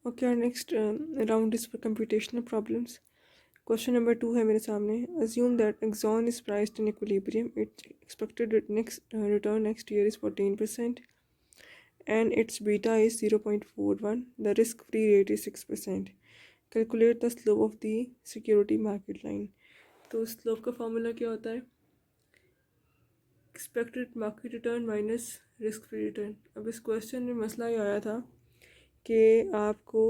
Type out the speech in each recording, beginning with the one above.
Okay, और next round is for computational problems. Question number 2 है मेरे सामने। Assume that Exxon is priced in equilibrium, its expected return next year is 14% and its beta is 0.41. The risk-free rate is 6%. Calculate the slope of the security market line. तो slope का formula क्या होता है? Expected market return minus risk free return. अब इस question में मसला ये आया था कि आपको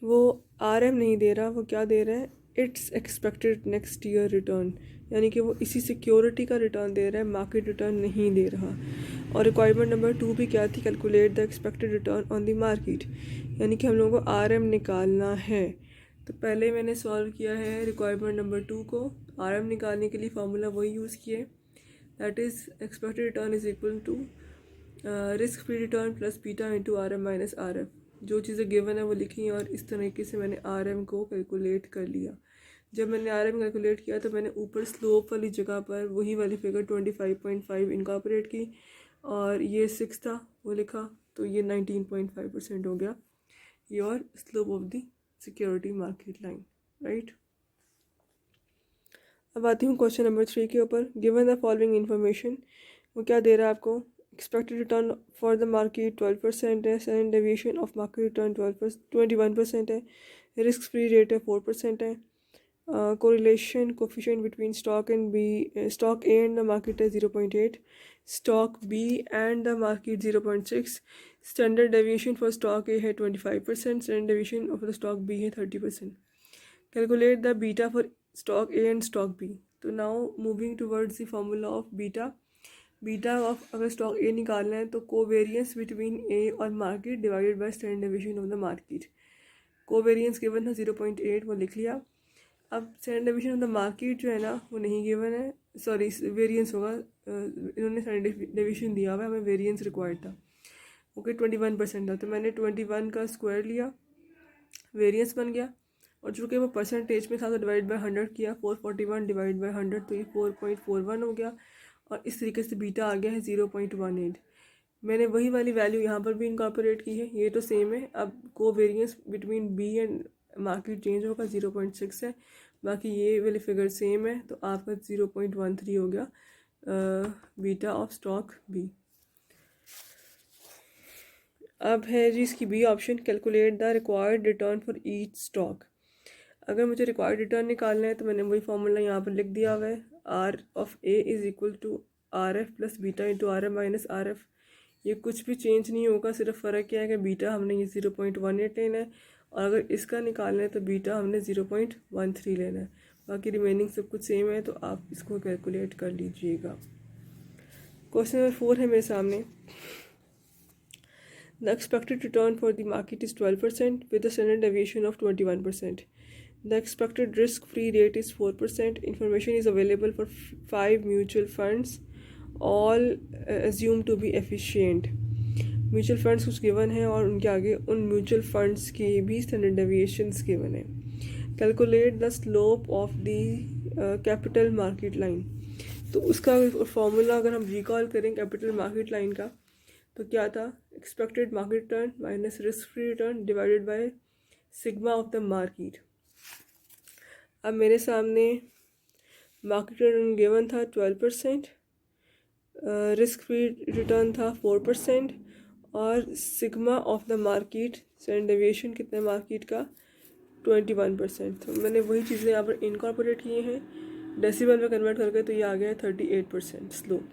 वो RM नहीं दे रहा, वो क्या दे रहा है? It's expected next year return, यानी कि वो इसी सिक्योरिटी का रिटर्न दे रहा है, मार्केट रिटर्न नहीं दे रहा। और रिक्वायरमेंट नंबर 2 भी क्या थी? Calculate the expected return on the market, यानी कि हम लोगों को RM निकालना है। तो पहले मैंने सॉल्व किया है रिक्वायरमेंट नंबर 2 को। RM निकालने के लिए फार्मूला वही यूज़ किए, that is expected return is equal to risk free return plus beta into RM minus RF। जो चीज़ें गिवन है वो लिखी और इस तरीके से मैंने RM को कैलकुलेट कर लिया। जब मैंने RM कैलकुलेट किया तो मैंने ऊपर स्लोप वाली जगह पर वही वाली फिगर 25.5 इनकॉर्पोरेट की, और ये 6 था वो लिखा, तो ये 19.5% हो गया your slope of the security market line, right. अब आती हूँ क्वेश्चन नंबर 3 के ऊपर। गिवन द फॉलोइंग इन्फॉर्मेशन, वो क्या दे रहा है आपको? Expected return for the market 12% है, standard deviation of market return 21% है, रिस्क फ्री रेट है 4% है, correlation coefficient between stock and B, stock A and the market है 0.8, stock B and the market 0.6, standard deviation for stock A है 25%, standard deviation of the stock B है 30%। Calculate the beta for stock A and stock B. तो now moving towards the formula of beta. Beta of अगर stock ए निकालना है तो covariance between ए और market divided by standard deviation of the market. Covariance given था 0.8, वो लिख लिया। अब standard deviation of the market जो है ना वो नहीं गिवन है, सॉरी वेरियंस होगा, इन्होंने स्टैंडर्ड डेविएशन दिया हुआ है, हमें वेरियंस रिक्वायर्ड था। ओके 21% था, तो मैंने 21 का स्क्वायर लिया, वेरियंस बन गया, और चूँकि वो परसेंटेज में था तो डिवाइड बाय 100 किया, 441 डिवाइड बाय 100 तो ये 4.41 हो गया, और इस तरीके से बीटा आ गया है 0.18। मैंने वही वाली वैल्यू यहाँ पर भी इनकॉर्पोरेट की है, ये तो सेम है। अब covariance between B and market change होगा, 0.6 है, बाकी ये वाली फिगर सेम है, तो आपका 0.13 हो गया बीटा ऑफ स्टॉक बी। अब है जी इसकी B option, calculate the required return for each stock. अगर मुझे रिक्वायर्ड रिटर्न निकालना है तो मैंने वही फार्मूला यहाँ पर लिख दिया हुआ है, R of A is equal to RF plus beta into RM minus RF। ये कुछ भी चेंज नहीं होगा, सिर्फ फ़र्क क्या है कि बीटा हमने ये 0.18 लेना है, और अगर इसका निकालना है तो बीटा हमने 0.13 लेना है। बाकी रिमेनिंग सब कुछ सेम है, तो आप इसको कैलकुलेट कर लीजिएगा। क्वेश्चन नंबर 4 है मेरे सामने। The expected return for the market is 12% with a standard deviation of 21%. The expected risk-free rate is 4%. Information is available for 5 mutual funds, all assumed to be efficient. Mutual funds कुछ given है और उनके आगे उन mutual funds की भी standard deviations given है। Calculate the slope of the capital market line. तो उसका फॉर्मूला अगर हम रिकॉल करें कैपिटल मार्केट लाइन का, तो क्या था? Expected market return minus risk free return divided by sigma of the market. अब मेरे सामने मार्केट रिटर्न गिवन था 12%, रिस्क फ्री रिटर्न था 4%, और sigma of the market standard deviation कितना मार्केट का? 21%। तो मैंने वही चीज़ें यहाँ पर इनकॉर्पोरेट किए हैं, डेसिबल में कन्वर्ट करके, तो ये आ गया है 38% स्लोप।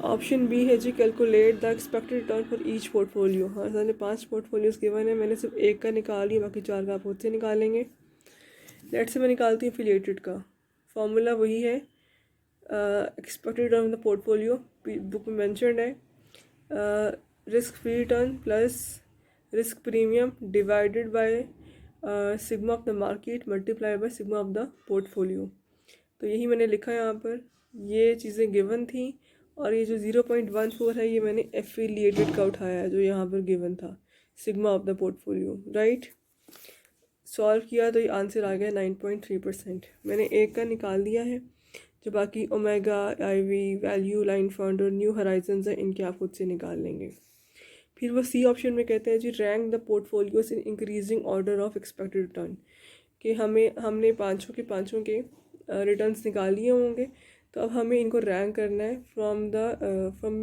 ऑप्शन बी है जी, calculate the expected return for each portfolio. हाँ मैंने 5 पोर्टफोलियोज गिवन है, मैंने सिर्फ एक का निकाल लिया, बाकी 4 का आप खुद से निकालेंगे। लेट से मैं निकालती हूँ एफिलिएटेड का। फॉर्मूला वही है, expected return of the portfolio book में मैंशनड है, risk free return plus risk premium divided by sigma of the market multiply by sigma of the portfolio. तो यही मैंने लिखा है यहाँ पर, ये चीज़ें गिवन थी, और ये जो 0.14 है ये मैंने एफिलिएटेड का उठाया है जो यहाँ पर गिवन था, sigma of the portfolio, right. Solve किया तो ये आंसर आ गया 9.3%। मैंने एक का निकाल दिया है, जो बाकी omega, IV, value, line fund और न्यू हराइजन्स हैं इनके आप खुद से निकाल लेंगे। फिर वो सी ऑप्शन में कहते हैं जी rank the portfolios in increasing order of expected return, कि हमने पाँचों के रिटर्न्स निकाल लिए होंगे, तो अब हमें इनको रैंक करना है फ्रॉम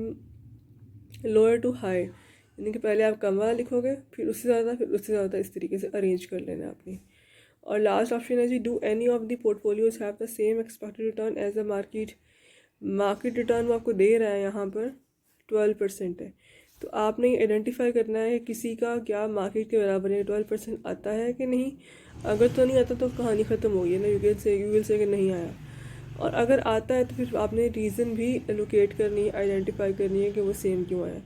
लोअर टू हाई, यानी कि पहले आप कम वाला लिखोगे, फिर उससे ज़्यादा, फिर उससे ज़्यादा, इस तरीके से अरेंज कर लेना है आपने। और लास्ट ऑप्शन है जी do any of the portfolios have the same expected return as the market return वो आपको दे रहा है यहाँ पर 12% है, तो आपने आइडेंटिफाई करना है किसी का क्या मार्केट के बराबर है 12% आता है कि नहीं। अगर तो नहीं आता तो कहानी ख़त्म हो गई है ना, यू विल से कि नहीं आया। और अगर आता है तो फिर आपने रीज़न भी एलोकेट करनी है, आइडेंटिफाई करनी है कि वो सेम क्यों आया।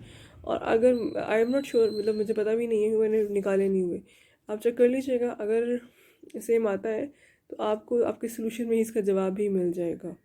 और अगर आई एम नॉट श्योर, मतलब मुझे पता भी नहीं है कि मैंने निकाले नहीं हुए, आप चेक कर लीजिएगा, अगर सेम आता है तो आपको आपके सोल्यूशन में ही इसका जवाब भी मिल जाएगा।